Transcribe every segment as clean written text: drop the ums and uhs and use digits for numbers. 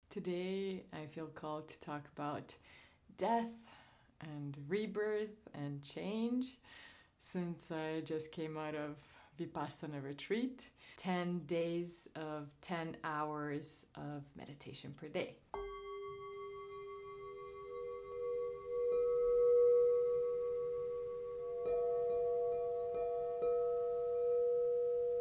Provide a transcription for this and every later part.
Today I feel called to talk about death and rebirth and change since I just came out of Vipassana retreat. 10 days of 10 hours of meditation per day.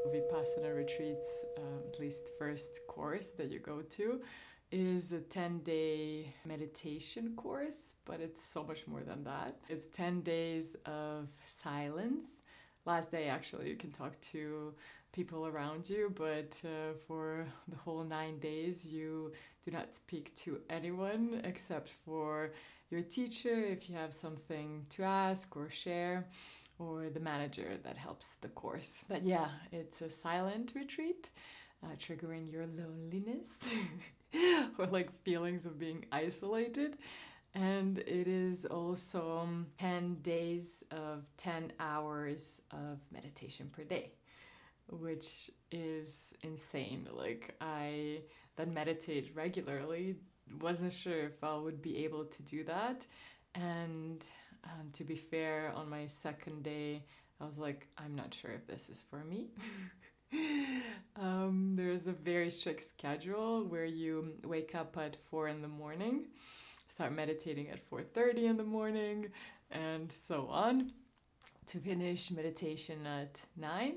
Vipassana retreats, at least first course that you go to, is a 10-day meditation course, but it's so much more than that. It's 10 days of silence. Last day, actually, you can talk to people around you, but for the whole 9 days, you do not speak to anyone except for your teacher if you have something to ask or share, or the manager that helps the course. But yeah, it's a silent retreat, triggering your loneliness or like feelings of being isolated. And it is also 10 days of 10 hours of meditation per day, which is insane. Like, I then meditate regularly, wasn't sure if I would be able to do that. And to be fair, on my second day, I was like, I'm not sure if this is for me. There's a very strict schedule where you wake up at 4 in the morning, start meditating at 4:30 in the morning, and so on, to finish meditation at 9,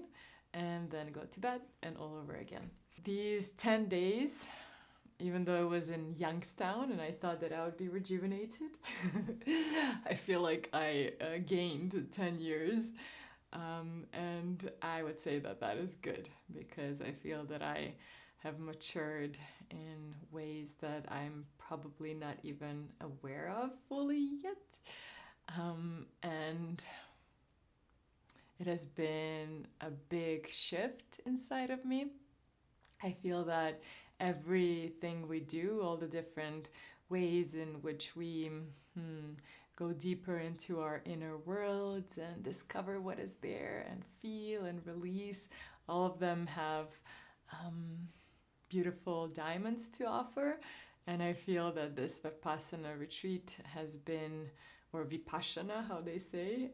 and then go to bed and all over again. These 10 days, even though it was in Youngstown and I thought that I would be rejuvenated, I feel like I gained 10 years. And I would say that that is good, because I feel that I have matured in ways that I'm probably not even aware of fully yet. And it has been a big shift inside of me. I feel that everything we do, all the different ways in which we go deeper into our inner worlds and discover what is there and feel and release, all of them have beautiful diamonds to offer. And I feel that this Vipassana retreat has been, or Vipassana, how they say,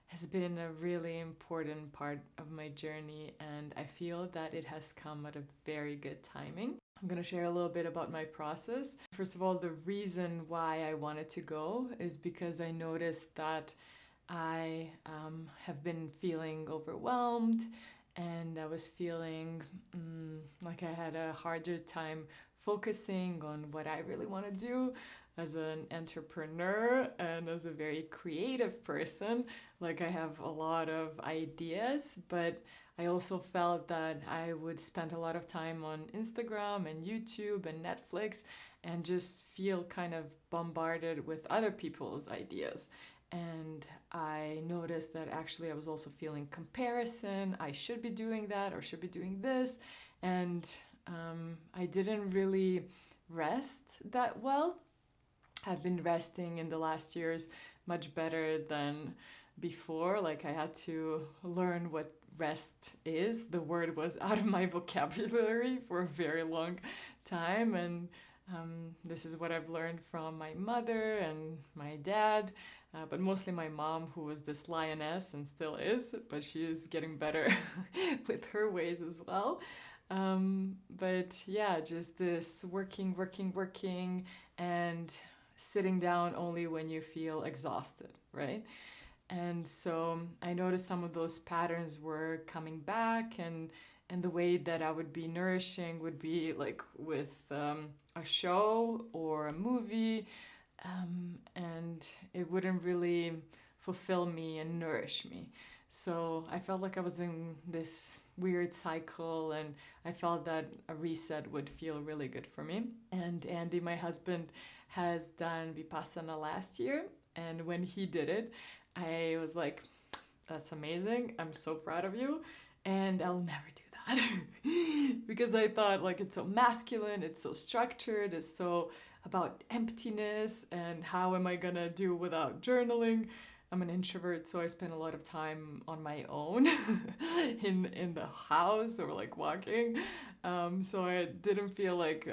has been a really important part of my journey, and I feel that it has come at a very good timing. I'm going to share a little bit about my process. First of all, the reason why I wanted to go is because I noticed that I have been feeling overwhelmed, and I was feeling like I had a harder time focusing on what I really want to do as an entrepreneur and as a very creative person. Like, I have a lot of ideas, but I also felt that I would spend a lot of time on Instagram and YouTube and Netflix and just feel kind of bombarded with other people's ideas. And I noticed that actually I was also feeling comparison. I should be doing that or should be doing this. And I didn't really rest that well. I've been resting in the last years much better than before. Like, I had to learn what rest is. The word was out of my vocabulary for a very long time, and this is what I've learned from my mother and my dad, but mostly my mom, who was this lioness and still is, but she is getting better with her ways as well. But yeah, just this working, and sitting down only when you feel exhausted, right? And so I noticed some of those patterns were coming back, and the way that I would be nourishing would be like with a show or a movie, and it wouldn't really fulfill me and nourish me. So I felt like I was in this weird cycle, and I felt that a reset would feel really good for me. And Andy, my husband, has done Vipassana last year, and when he did it, I was like, that's amazing, I'm so proud of you, and I'll never do that. Because I thought, like, it's so masculine, it's so structured, it's so about emptiness, and how am I gonna do without journaling? I'm an introvert, so I spend a lot of time on my own in the house or like walking. So I didn't feel like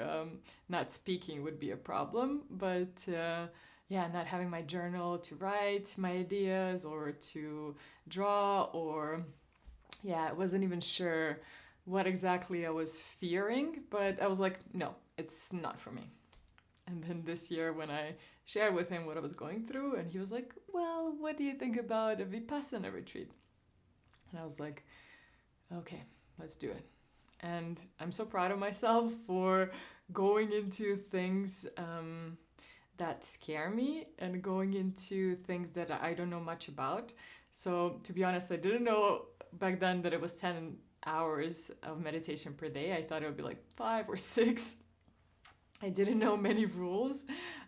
not speaking would be a problem, but yeah, not having my journal to write my ideas or to draw, or yeah, I wasn't even sure what exactly I was fearing, but I was like, no, it's not for me. And then this year, when I shared with him what I was going through, and he was like, well, what do you think about a Vipassana retreat? And I was like, okay, let's do it. And I'm so proud of myself for going into things that scare me and going into things that I don't know much about. So, to be honest, I didn't know back then that it was 10 hours of meditation per day. I thought it would be like 5 or 6. I didn't know many rules,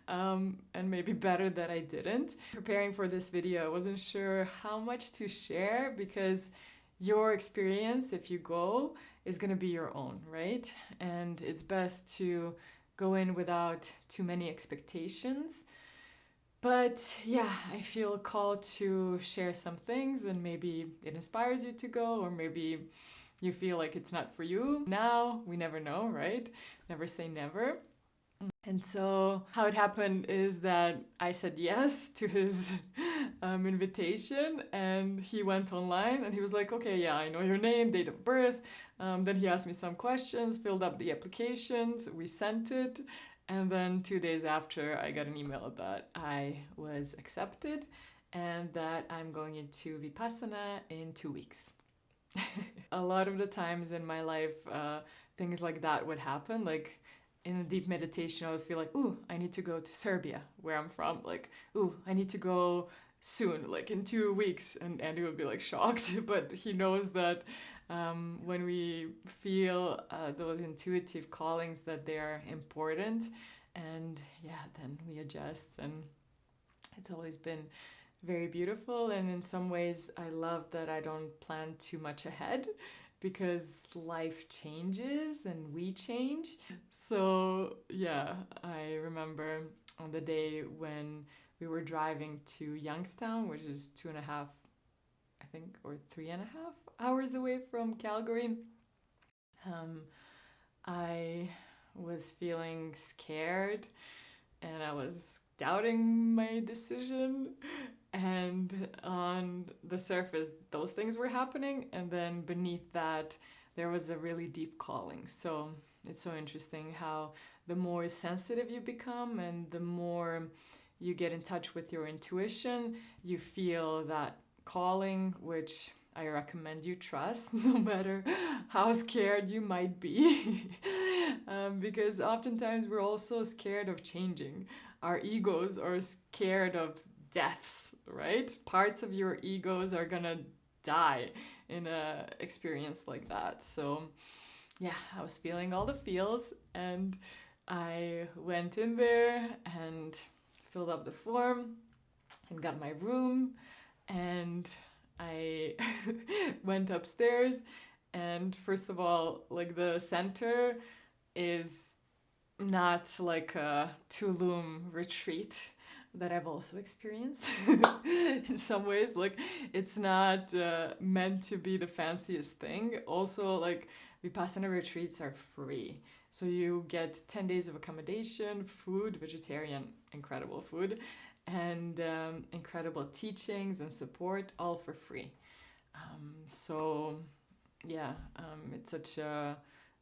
and maybe better that I didn't. Preparing for this video, I wasn't sure how much to share, because your experience, if you go, is going to be your own, right? And it's best to go in without too many expectations. But yeah, I feel called to share some things, and maybe it inspires you to go, or maybe you feel like it's not for you. Now, we never know, right? Never say never. And so how it happened is that I said yes to his invitation, and he went online and he was like, okay, yeah, I know your name, date of birth. Then he asked me some questions, filled up the applications, we sent it. And then 2 days after, I got an email that I was accepted and that I'm going into Vipassana in 2 weeks. A lot of the times in my life, things like that would happen. Like, in a deep meditation, I would feel like, ooh, I need to go to Serbia, where I'm from. Like, ooh, I need to go soon, like in 2 weeks. And Andy would be like shocked, but he knows that when we feel those intuitive callings, that they are important. And yeah, then we adjust. And it's always been very beautiful. And in some ways, I love that I don't plan too much ahead, because life changes and we change. So yeah, I remember on the day when we were driving to Youngstown, which is 2.5, I think, or 3.5 hours away from Calgary, I was feeling scared and I was doubting my decision. And on the surface, those things were happening. And then beneath that, there was a really deep calling. So it's so interesting how the more sensitive you become and the more you get in touch with your intuition, you feel that calling, which I recommend you trust, no matter how scared you might be. Because oftentimes we're also scared of changing. Our egos are scared of deaths, right? Parts of your egos are gonna die in a experience like that. So yeah, I was feeling all the feels, and I went in there and filled up the form and got my room, and I went upstairs. And first of all, like, the center is not like a Tulum retreat that I've also experienced in some ways. Like, it's not meant to be the fanciest thing. Also, like, Vipassana retreats are free. So you get 10 days of accommodation, food, vegetarian, incredible food, and incredible teachings and support, all for free. So yeah, it's such a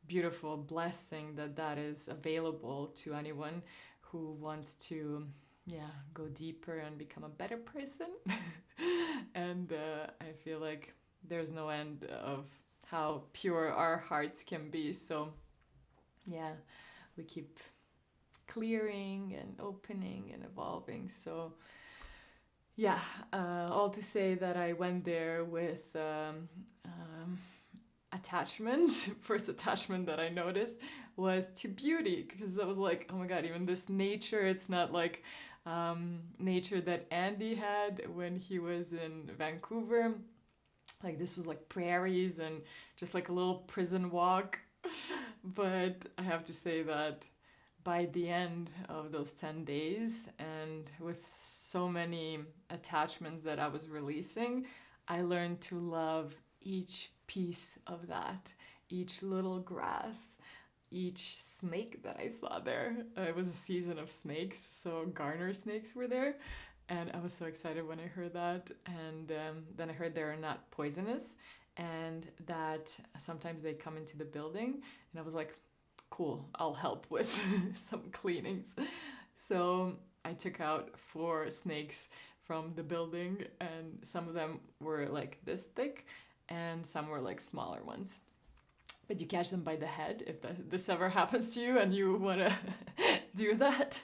beautiful blessing that that is available to anyone who wants to go deeper and become a better person. And I feel like there's no end of how pure our hearts can be. So yeah, we keep clearing and opening and evolving. So yeah, all to say that I went there with attachment. First attachment that I noticed was to beauty, because I was like, oh my god, even this nature, it's not like nature that Andy had when he was in Vancouver. Like, this was like prairies and just like a little prison walk. But I have to say that by the end of those 10 days, and with so many attachments that I was releasing, I learned to love each piece of that, each little grass, each snake that I saw there. It was a season of snakes, so garter snakes were there. And I was so excited when I heard that. And then I heard they're not poisonous and that sometimes they come into the building. And I was like, cool, I'll help with some cleanings. So I took out 4 snakes from the building, and some of them were like this thick and some were like smaller ones. But you catch them by the head. If this ever happens to you and you want to do that,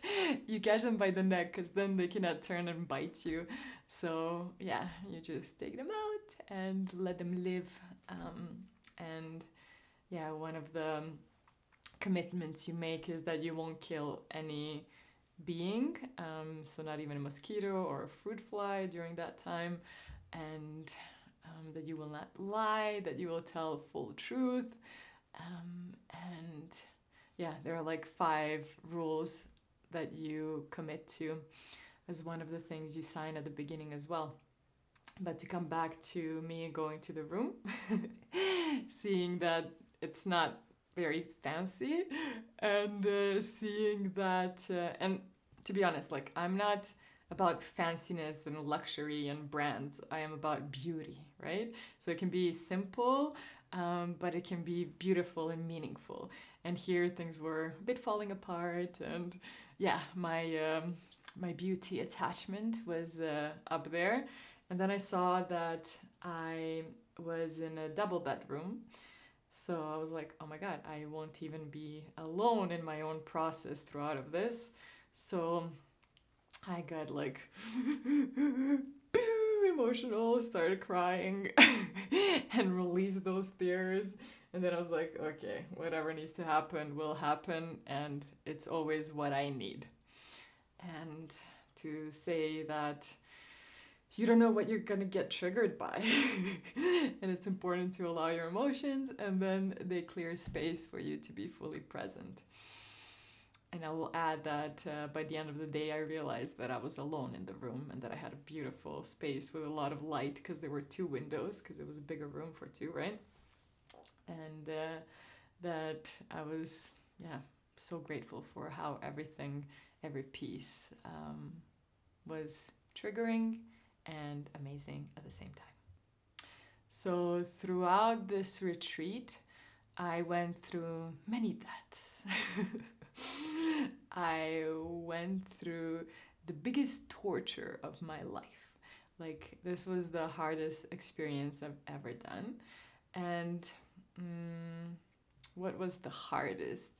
you catch them by the neck, because then they cannot turn and bite you. So yeah, you just take them out and let them live. And yeah, one of the commitments you make is that you won't kill any being, so not even a mosquito or a fruit fly during that time, and that you will not lie, that you will tell full truth. And yeah, there are like 5 rules that you commit to as one of the things you sign at the beginning as well. But to come back to me going to the room, seeing that it's not very fancy, and seeing that, and to be honest, like, I'm not about fanciness and luxury and brands. I am about beauty, right? So it can be simple, but it can be beautiful and meaningful. And here things were a bit falling apart, and yeah, my beauty attachment was up there. And then I saw that I was in a double bedroom. So I was like, oh my God, I won't even be alone in my own process throughout of this. So I got like emotional, started crying and released those tears. And then I was like, okay, whatever needs to happen will happen, and it's always what I need. And to say that you don't know what you're gonna get triggered by. And it's important to allow your emotions, and then they clear space for you to be fully present. And I will add that by the end of the day, I realized that I was alone in the room, and that I had a beautiful space with a lot of light, because there were 2 windows, because it was a bigger room for 2, right? And that I was, so grateful for how everything, every piece was triggering and amazing at the same time. So throughout this retreat, I went through many deaths. I went through the biggest torture of my life. Like, this was the hardest experience I've ever done. And what was the hardest?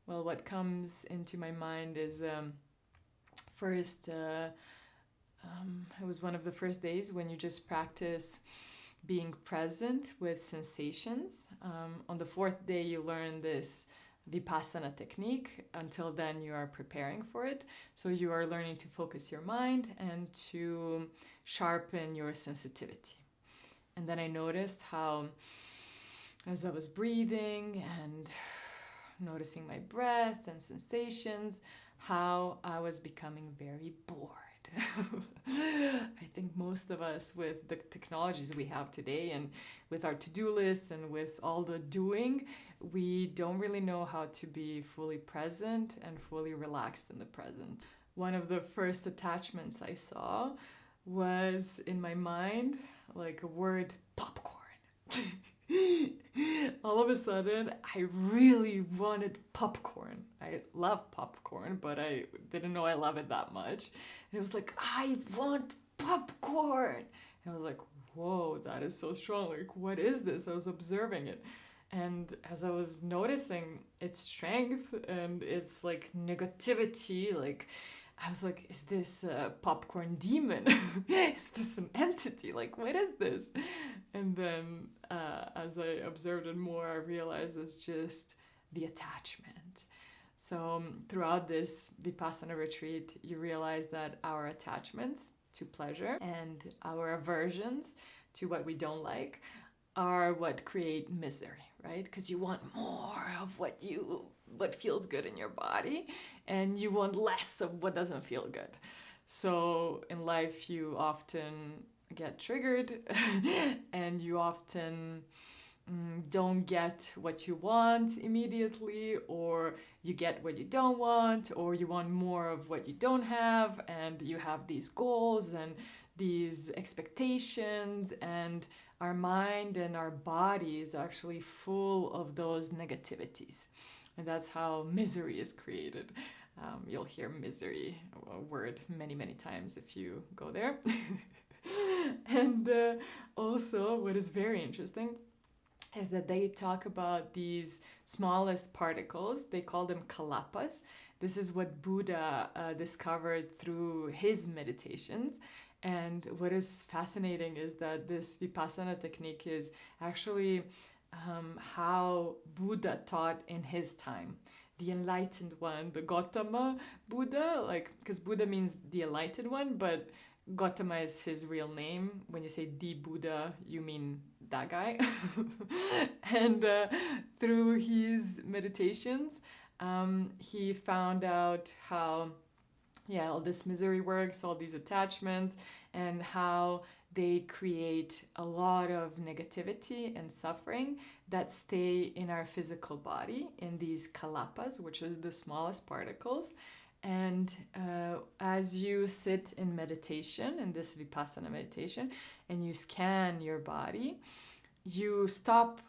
Well, what comes into my mind is first, it was one of the first days when you just practice being present with sensations. On the 4th day, you learn this Vipassana technique. Until then, you are preparing for it. So you are learning to focus your mind and to sharpen your sensitivity. And then I noticed how, as I was breathing and noticing my breath and sensations, how I was becoming very bored. I think most of us, with the technologies we have today and with our to-do lists and with all the doing, we don't really know how to be fully present and fully relaxed in the present. One of the first attachments I saw was in my mind, like a word, popcorn. All of a sudden, I really wanted popcorn. I love popcorn, but I didn't know I love it that much. And it was like, I want popcorn. And I was like, whoa, that is so strong. Like, what is this? I was observing it. And as I was noticing its strength and its like negativity, like, I was like, is this a popcorn demon? Is this an entity? Like, what is this? And then as I observed it more, I realized it's just the attachment. So throughout this Vipassana retreat, you realize that our attachments to pleasure and our aversions to what we don't like are what create misery, right? Because you want more of what you what feels good in your body, and you want less of what doesn't feel good. So in life, you often get triggered and you often don't get what you want immediately, or you get what you don't want, or you want more of what you don't have, and you have these goals and these expectations, and our mind and our body is actually full of those negativities. And that's how misery is created. You'll hear misery, a word, many, many times if you go there. And also, what is very interesting is that they talk about these smallest particles. They call them kalapas. This is what Buddha discovered through his meditations. And what is fascinating is that this Vipassana technique is actually how Buddha taught in his time. The enlightened one, the Gautama Buddha, like, because Buddha means the enlightened one, but Gautama is his real name. When you say the Buddha, you mean that guy. And through his meditations, he found out how, all this misery works, all these attachments, and how they create a lot of negativity and suffering that stay in our physical body, in these kalapas, which are the smallest particles. And as you sit in meditation, in this Vipassana meditation, and you scan your body, you stop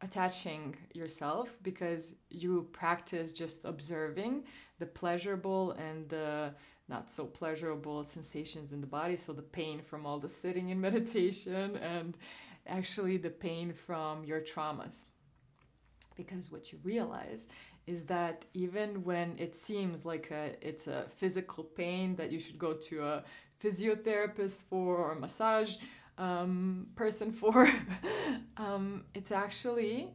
attaching yourself, because you practice just observing the pleasurable and the not so pleasurable sensations in the body. So the pain from all the sitting in meditation, and actually the pain from your traumas. Because what you realize is that even when it seems like it's a physical pain that you should go to a physiotherapist for, or a massage person for, it's actually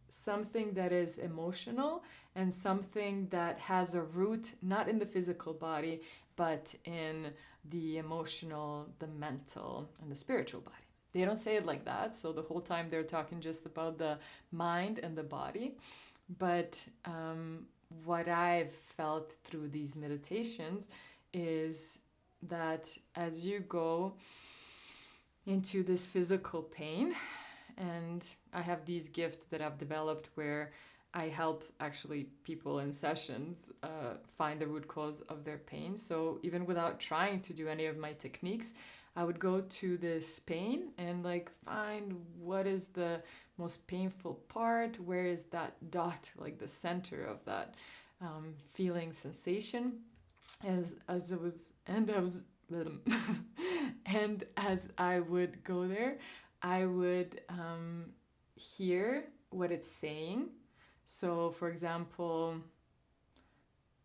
something that is emotional, and something that has a root not in the physical body, but in the emotional, the mental, and the spiritual body. They don't say it like that, so the whole time they're talking just about the mind and the body. But what I've felt through these meditations is that as you go into this physical pain, and I have these gifts that I've developed where I help actually people in sessions find the root cause of their pain. So even without trying to do any of my techniques, I would go to this pain and like find what is the most painful part, where is that dot, like the center of that feeling sensation. And as I would go there, I would hear what it's saying. So, for example,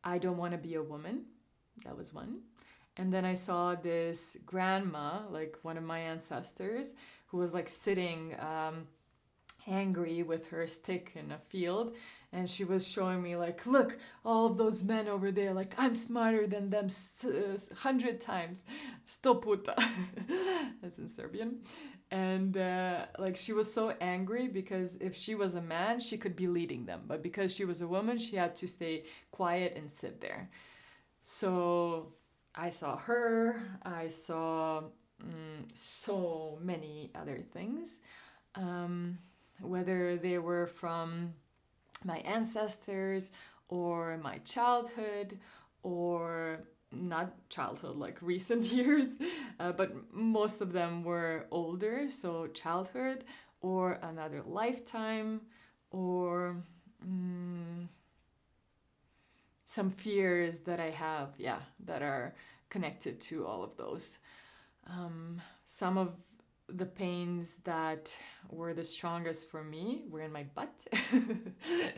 I don't want to be a woman. That was one. And then I saw this grandma, like one of my ancestors, who was like sitting angry with her stick in a field. And she was showing me like, look, all of those men over there, like I'm smarter than them 100 times. Sto puta. That's in Serbian. And like she was so angry because if she was a man, she could be leading them. But because she was a woman, she had to stay quiet and sit there. So I saw her, I saw so many other things, whether they were from my ancestors or my childhood, or not childhood, like recent years, but most of them were older, so childhood or another lifetime, or some fears that I have, that are connected to all of those. Some of the pains that were the strongest for me were in my butt.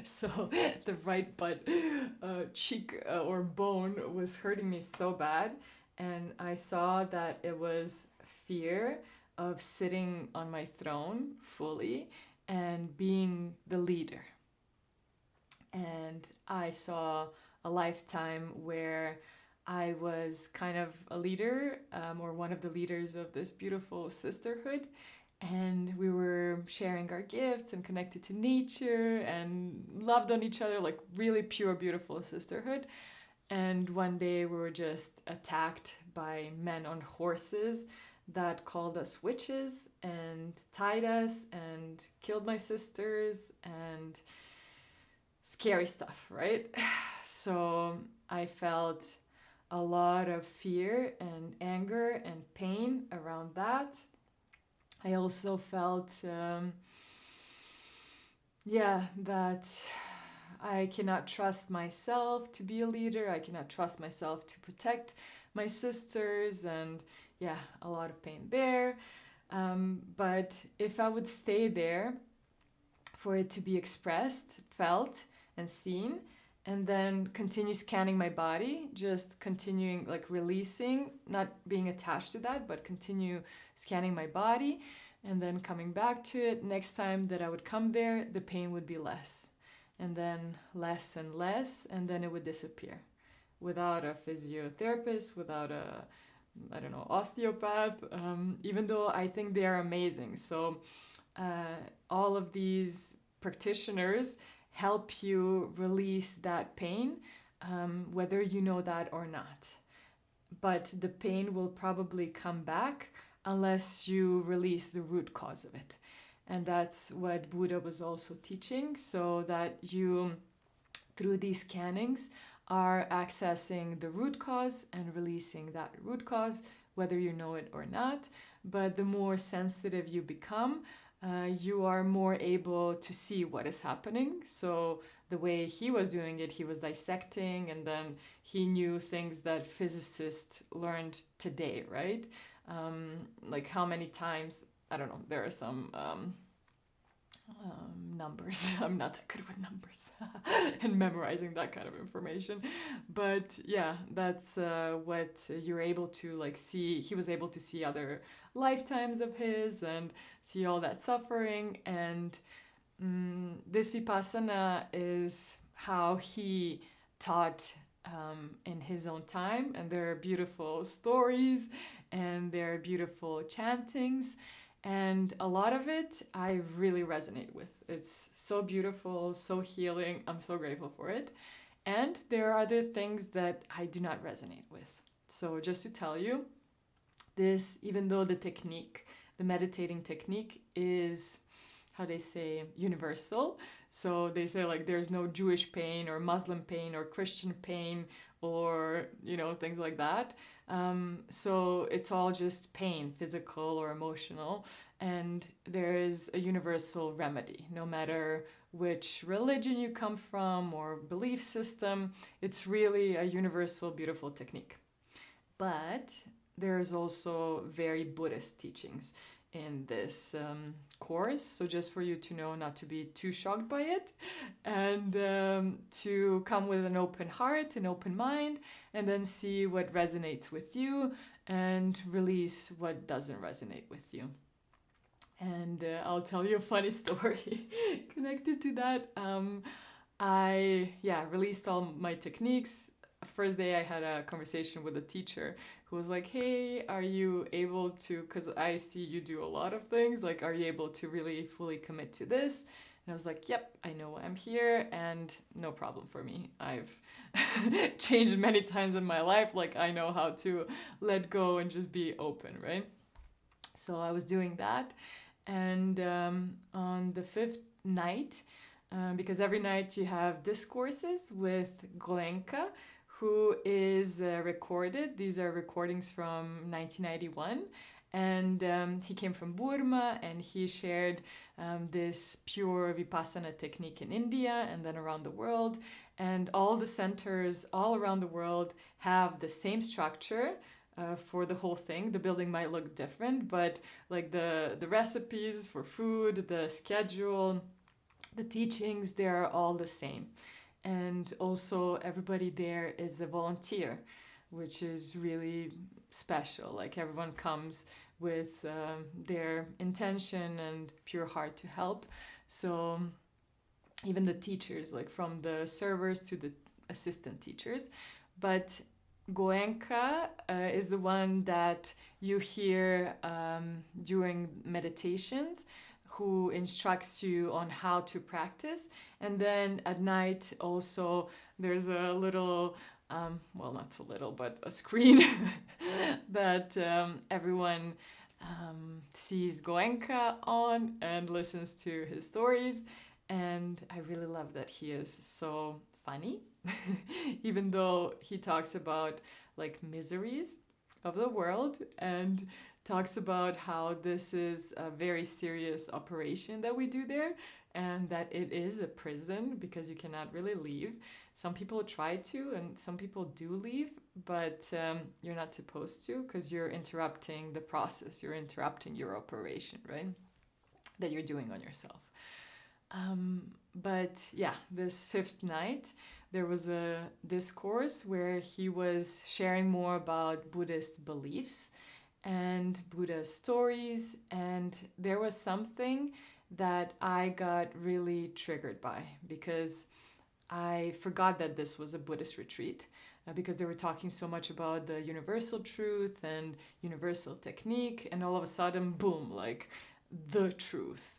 So the right butt cheek or bone was hurting me so bad. And I saw that it was fear of sitting on my throne fully and being the leader. And I saw a lifetime where I was kind of a leader, or one of the leaders of this beautiful sisterhood, and we were sharing our gifts and connected to nature and loved on each other, like really pure, beautiful sisterhood. And one day we were just attacked by men on horses that called us witches and tied us and killed my sisters, and scary stuff, right? So I felt a lot of fear and anger and pain around that. I also felt, that I cannot trust myself to be a leader. I cannot trust myself to protect my sisters, and a lot of pain there. But if I would stay there for it to be expressed, felt, and seen, and then continue scanning my body, just continuing, like releasing, not being attached to that, but continue scanning my body, and then coming back to it, next time that I would come there, the pain would be less, and then less and less, and then it would disappear without a physiotherapist, without a, I don't know, osteopath, even though I think they are amazing. So all of these practitioners help you release that pain, whether you know that or not. But the pain will probably come back unless you release the root cause of it. And that's what Buddha was also teaching, so that you, through these scannings, are accessing the root cause and releasing that root cause, whether you know it or not. But the more sensitive you become, you are more able to see what is happening. So the way he was doing it, he was dissecting, and then he knew things that physicists learned today, right? Like how many times, I don't know, there are some numbers. I'm not that good with numbers and memorizing that kind of information. But that's what you're able to like see. He was able to see other lifetimes of his and see all that suffering. And this Vipassana is how he taught in his own time. And there are beautiful stories and there are beautiful chantings. And a lot of it I really resonate with. It's so beautiful, so healing. I'm so grateful for it. And there are other things that I do not resonate with. So just to tell you, this, even though the technique, the meditating technique is, how they say, universal. So they say like there's no Jewish pain or Muslim pain or Christian pain or, things like that. So it's all just pain, physical or emotional, and there is a universal remedy. No matter which religion you come from or belief system, it's really a universal, beautiful technique. But there's also very Buddhist teachings in this course. So just for you to know, not to be too shocked by it, and to come with an open heart, an open mind, and then see what resonates with you and release what doesn't resonate with you. And I'll tell you a funny story connected to that. I released all my techniques. First day I had a conversation with a teacher who was like, hey, are you able to, because I see you do a lot of things, like, are you able to really fully commit to this? And I was like, yep, I know why I'm here, and no problem for me. I've changed many times in my life, like I know how to let go and just be open, right? So I was doing that, and on the fifth night, because every night you have discourses with Goenka, who is recorded. These are recordings from 1991. And he came from Burma, and he shared this pure Vipassana technique in India and then around the world. And all the centers all around the world have the same structure for the whole thing. The building might look different, but like the recipes for food, the schedule, the teachings, they're all the same. And also everybody there is a volunteer, which is really special. Like everyone comes with their intention and pure heart to help. So even the teachers, like from the servers to the assistant teachers. But Goenka is the one that you hear during meditations, who instructs you on how to practice. And then at night also there's a little, well, not so little, but a screen that everyone sees Goenka on and listens to his stories. And I really love that he is so funny, even though he talks about like miseries of the world and talks about how this is a very serious operation that we do there, and that it is a prison because you cannot really leave. Some people try to, and some people do leave, but you're not supposed to, because you're interrupting the process, you're interrupting your operation, right? That you're doing on yourself. But yeah, this fifth night, there was a discourse where he was sharing more about Buddhist beliefs and Buddha's stories, and there was something that I got really triggered by, because I forgot that this was a Buddhist retreat, because they were talking so much about the universal truth and universal technique, and all of a sudden, boom, like the truth.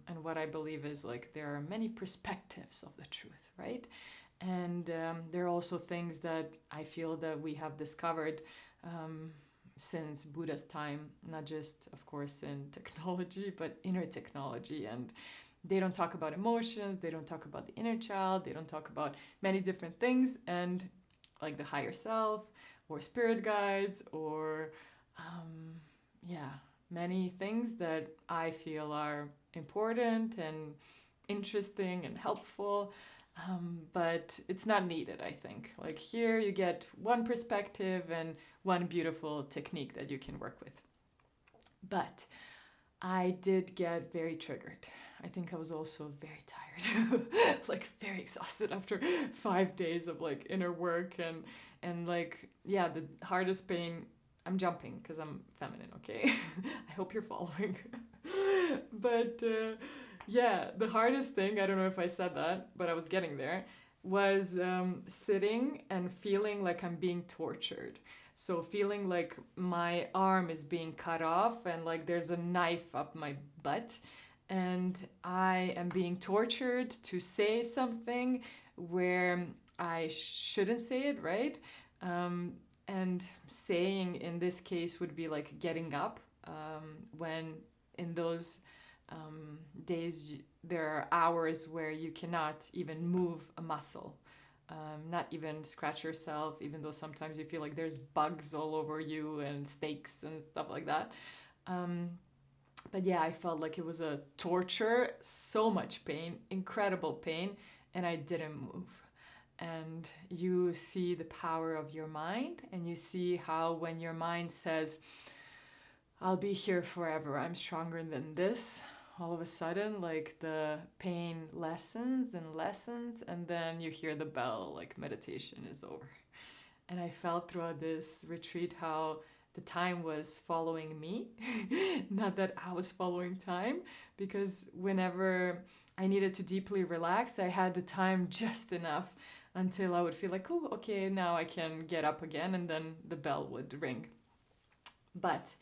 And what I believe is like there are many perspectives of the truth, right? And there are also things that I feel that we have discovered since Buddha's time, not just, of course, in technology, but inner technology. And they don't talk about emotions, they don't talk about the inner child, they don't talk about many different things, and like the higher self or spirit guides or many things that I feel are important and interesting and helpful, but it's not needed, I think. Like here you get one perspective and one beautiful technique that you can work with. But I did get very triggered. I think I was also very tired, like very exhausted after 5 days of like inner work and like, yeah, the hardest pain. I'm jumping because I'm feminine, okay? I hope you're following. But yeah, the hardest thing, I don't know if I said that, but I was getting there, was sitting and feeling like I'm being tortured. So feeling like my arm is being cut off and like there's a knife up my butt, and I am being tortured to say something where I shouldn't say it, right? And saying in this case would be like getting up, when in those days there are hours where you cannot even move a muscle, not even scratch yourself, even though sometimes you feel like there's bugs all over you and snakes and stuff like that. But yeah, I felt like it was a torture, so much pain, incredible pain, and I didn't move. And you see the power of your mind, and you see how when your mind says, I'll be here forever, I'm stronger than this, all of a sudden like the pain lessens and lessens, and then you hear the bell, like meditation is over. And I felt throughout this retreat how the time was following me, not that I was following time, because whenever I needed to deeply relax, I had the time just enough until I would feel like, oh, okay, now I can get up again, and then the bell would ring. But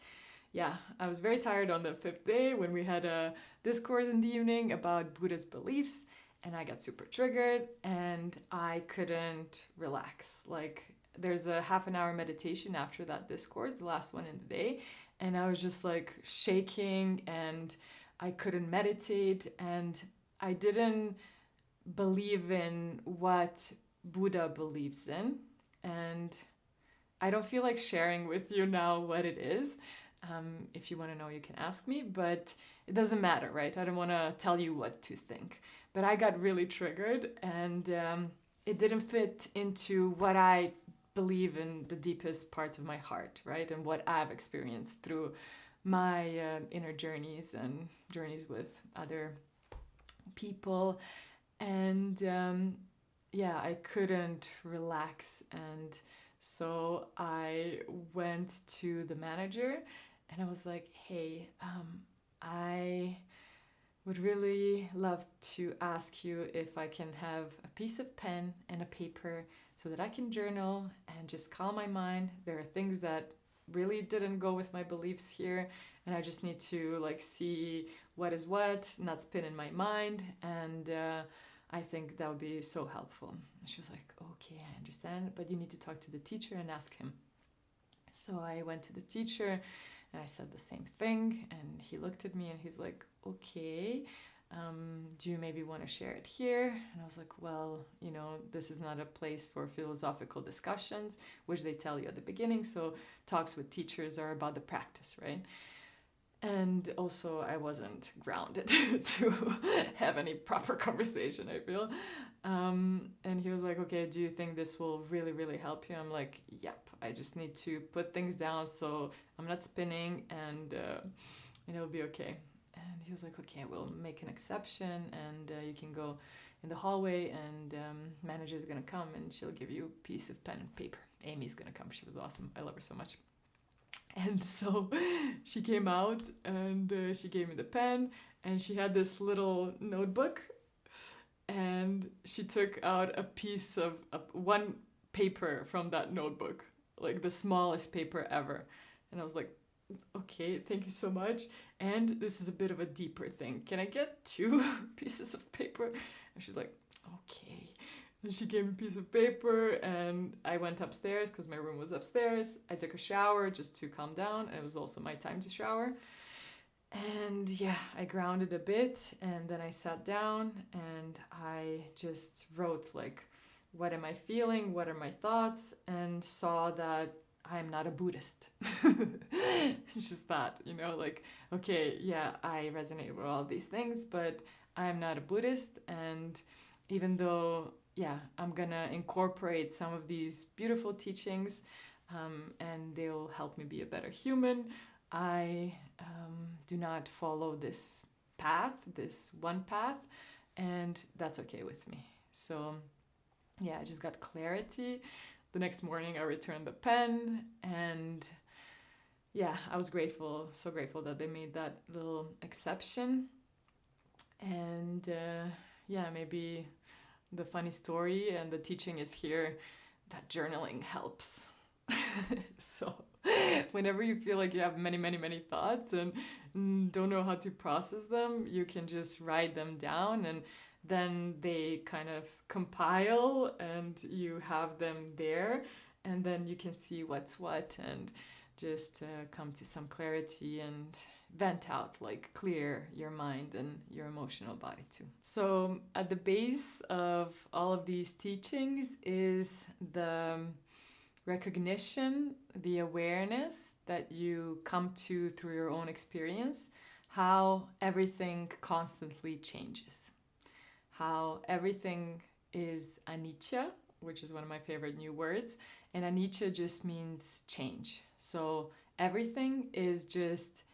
yeah, I was very tired on the 5th day when we had a discourse in the evening about Buddhist beliefs, and I got super triggered and I couldn't relax. Like there's a half an hour meditation after that discourse, the last one in the day, and I was just like shaking and I couldn't meditate, and I didn't believe in what Buddha believes in, and I don't feel like sharing with you now what it is. If you want to know, you can ask me, but it doesn't matter, right? I don't want to tell you what to think. But I got really triggered, and it didn't fit into what I believe in the deepest parts of my heart, right? And what I've experienced through my inner journeys and journeys with other people. And yeah, I couldn't relax. And so I went to the manager and I was like, hey, I would really love to ask you if I can have a piece of pen and a paper so that I can journal and just calm my mind. There are things that really didn't go with my beliefs here, and I just need to like see what is what, not spin in my mind, and I think that would be so helpful. And she was like, okay, I understand, but you need to talk to the teacher and ask him. So I went to the teacher and I said the same thing, and he looked at me and he's like, okay, do you maybe want to share it here? And I was like, well, you know, this is not a place for philosophical discussions, which they tell you at the beginning. So talks with teachers are about the practice, right? And also I wasn't grounded to have any proper conversation, I feel. And he was like, okay, do you think this will really, really help you? I'm like, yep, I just need to put things down so I'm not spinning, and it'll be okay. And he was like, okay, we'll make an exception, and you can go in the hallway, and manager's gonna come and she'll give you a piece of pen and paper. Amy's gonna come. She was awesome. I love her so much. And so she came out and she gave me the pen, and she had this little notebook, and she took out a piece of one paper from that notebook, like the smallest paper ever. And I was like, okay, thank you so much. And this is a bit of a deeper thing. Can I get 2 pieces of paper? And she's like, okay. And she gave me a piece of paper, and I went upstairs because my room was upstairs. I took a shower just to calm down. And it was also my time to shower. And yeah, I grounded a bit, and then I sat down and I just wrote like, what am I feeling? What are my thoughts? And saw that I'm not a Buddhist. It's just that, you know, like, okay, yeah, I resonate with all these things, but I'm not a Buddhist. And even though, yeah, I'm gonna incorporate some of these beautiful teachings, and they'll help me be a better human, I do not follow this path, this one path, and that's okay with me. So yeah, I just got clarity. The next morning I returned the pen, and yeah, I was grateful, so grateful that they made that little exception. And yeah, maybe the funny story and the teaching is here that journaling helps. So whenever you feel like you have many, many, many thoughts and don't know how to process them, you can just write them down, and then they kind of compile and you have them there, and then you can see what's what and just come to some clarity and vent out, like clear your mind and your emotional body too. So at the base of all of these teachings is the recognition, the awareness that you come to through your own experience, how everything constantly changes, how everything is anicca, which is one of my favorite new words, and anicca just means change. So everything is just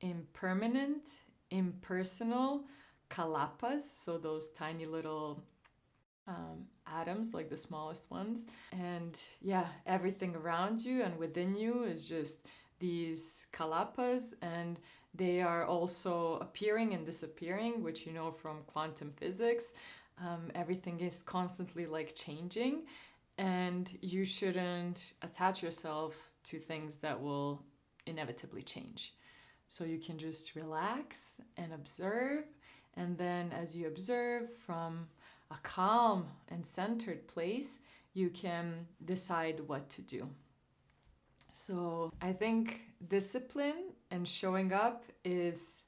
impermanent, impersonal, kalapas, so those tiny little atoms, like the smallest ones. And yeah, everything around you and within you is just these kalapas, and they are also appearing and disappearing, which you know from quantum physics. Everything is constantly like changing, and you shouldn't attach yourself to things that will inevitably change. So you can just relax and observe, and then as you observe from a calm and centered place, you can decide what to do. So I think discipline and showing up is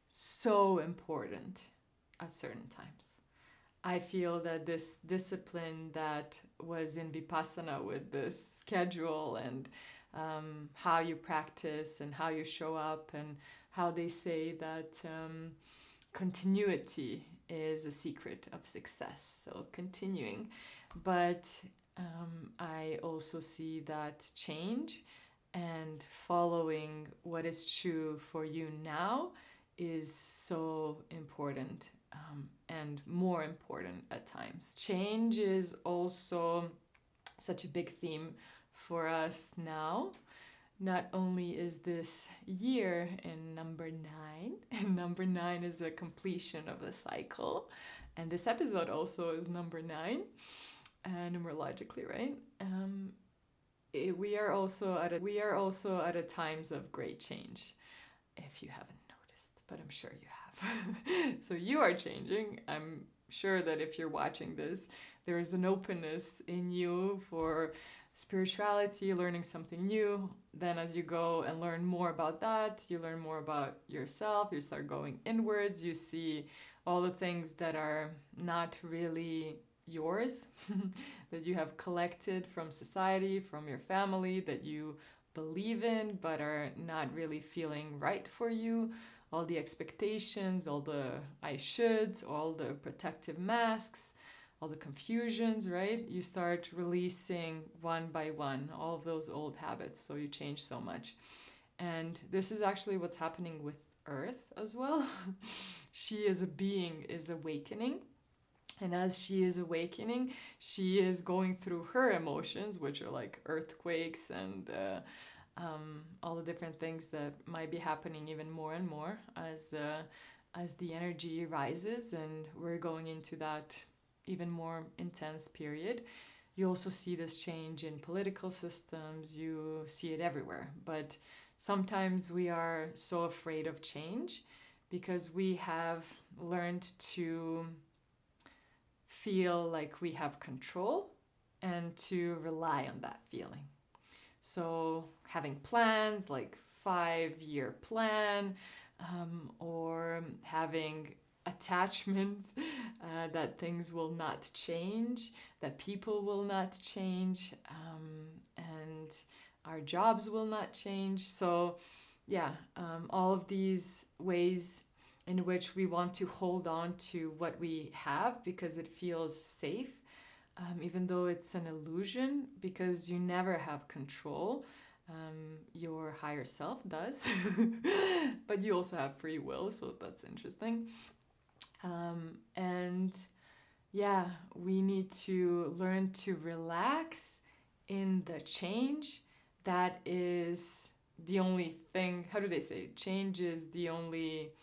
so important at certain times. I feel that this discipline that was in Vipassana with this schedule and how you practice and how you show up, and how they say that continuity is a secret of success. So continuing. But I also see that change and following what is true for you now is so important, and more important at times. Change is also such a big theme for us now, not only is this year in number 9, and number 9 is a completion of a cycle, and this episode also is number 9, numerologically, right? We are also at a times of great change, if you haven't noticed, but I'm sure you have. So you are changing. I'm sure that if you're watching this, there is an openness in you for spirituality, learning something new. Then as you go and learn more about that, you learn more about yourself, you start going inwards, you see all the things that are not really yours, that you have collected from society, from your family, that you believe in but are not really feeling right for you. All the expectations, all the I shoulds, all the protective masks, all the confusions, right? You start releasing one by one all of those old habits, so you change so much. And this is actually what's happening with Earth as well. She as a being is awakening. And as she is awakening, she is going through her emotions, which are like earthquakes and all the different things that might be happening even more and more as the energy rises, and we're going into that even more intense period. You also see this change in political systems, you see it everywhere. But sometimes we are so afraid of change because we have learned to feel like we have control and to rely on that feeling. So having plans like 5-year plan, or having attachments that things will not change, that people will not change, and our jobs will not change. So all of these ways in which we want to hold on to what we have because it feels safe, even though it's an illusion, because you never have control. Your higher self does, but you also have free will, so that's interesting. We need to learn to relax in the change. That is the only thing, how do they say? Change is the only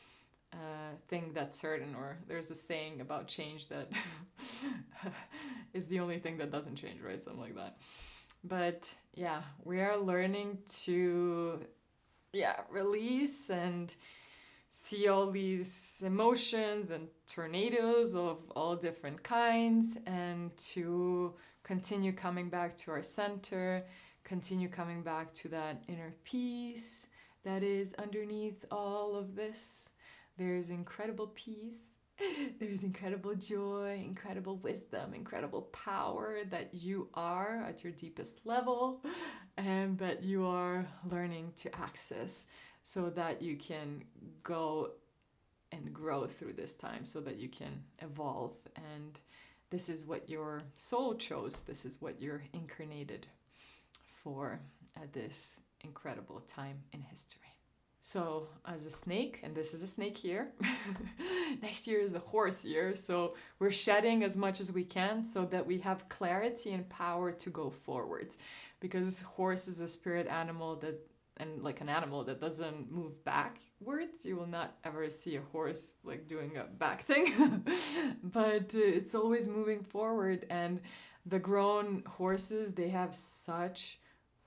thing that's certain, or there's a saying about change that is the only thing that doesn't change, right? Something like that. But we are learning to release and see all these emotions and tornadoes of all different kinds, and to continue coming back to our center, continue coming back to that inner peace that is underneath all of this. There's incredible peace, there's incredible joy, incredible wisdom, incredible power that you are at your deepest level and that you are learning to access, so that you can go and grow through this time, so that you can evolve. And this is what your soul chose. This is what you're incarnated for at this incredible time in history. So as a snake, and this is a snake year, next year is the horse year, so we're shedding as much as we can so that we have clarity and power to go forward. Because horse is a spirit animal and like an animal that doesn't move backwards. You will not ever see a horse like doing a back thing, but it's always moving forward. And the grown horses, they have such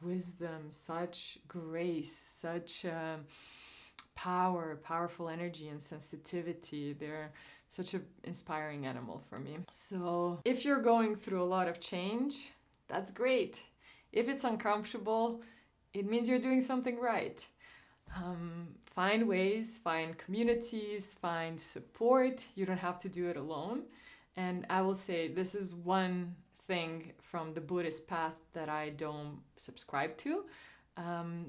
wisdom, such grace, such powerful energy and sensitivity. They're such an inspiring animal for me. So if you're going through a lot of change, that's great. If it's uncomfortable, it means you're doing something right. Find ways, find communities, find support. You don't have to do it alone. And I will say this is one thing from the Buddhist path that I don't subscribe to.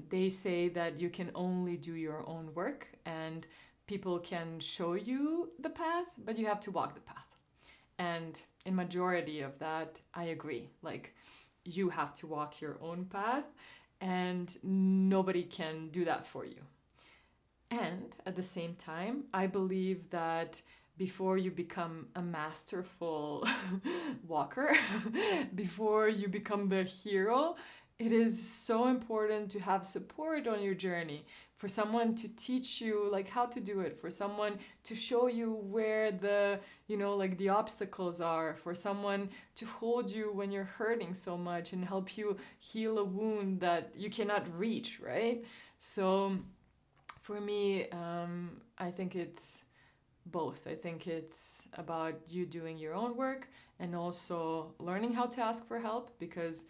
They say that you can only do your own work, and people can show you the path, but you have to walk the path. And in majority of that, I agree. Like, you have to walk your own path, and nobody can do that for you. And at the same time, I believe that before you become a masterful walker, before you become the hero, it is so important to have support on your journey, for someone to teach you like how to do it, for someone to show you where the, like the obstacles are, for someone to hold you when you're hurting so much and help you heal a wound that you cannot reach, right? So for me, I think it's both. I think it's about you doing your own work and also learning how to ask for help, because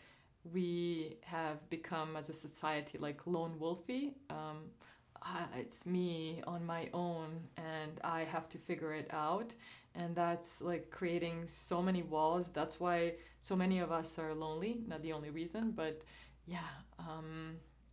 we have become as a society like lone wolfy. It's me on my own and I have to figure it out, and that's like creating so many walls. That's why so many of us are lonely. Not the only reason, but yeah,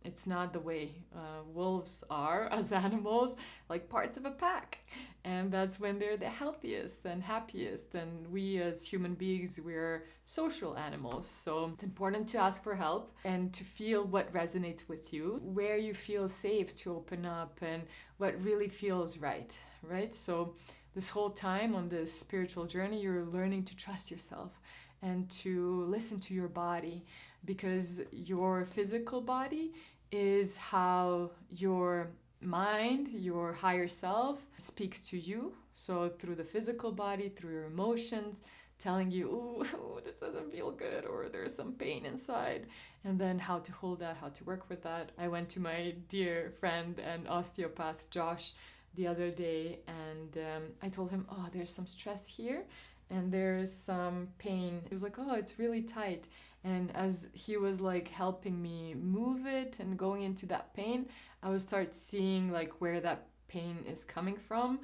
it's not the way wolves are as animals, like parts of a pack, and that's when they're the healthiest and happiest. And we as human beings, we're social animals, so it's important to ask for help and to feel what resonates with you, where you feel safe to open up, and what really feels right. So this whole time on this spiritual journey, you're learning to trust yourself and to listen to your body, because your physical body is how your mind, your higher self, speaks to you. So through the physical body, through your emotions, telling you, ooh, this doesn't feel good, or there's some pain inside, and then how to hold that, how to work with that. I went to my dear friend and osteopath Josh the other day, and I told him, oh, there's some stress here and there's some pain. He was like, oh, it's really tight. And as he was like helping me move it and going into that pain, I would start seeing like where that pain is coming from.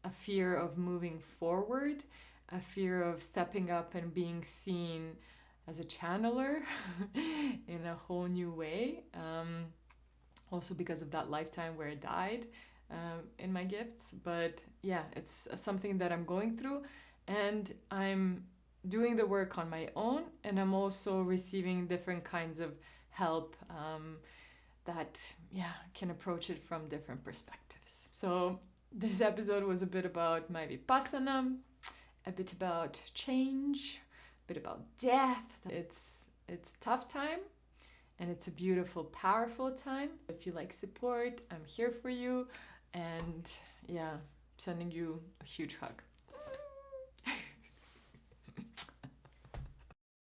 A fear of moving forward, a fear of stepping up and being seen as a channeler in a whole new way. Also because of that lifetime where I died in my gifts. But yeah, it's something that I'm going through, and I'm doing the work on my own, and I'm also receiving different kinds of help that can approach it from different perspectives. So this episode was a bit about my Vipassana, a bit about change, a bit about death. It's a tough time, and it's a beautiful, powerful time. If you like support, I'm here for you, and sending you a huge hug.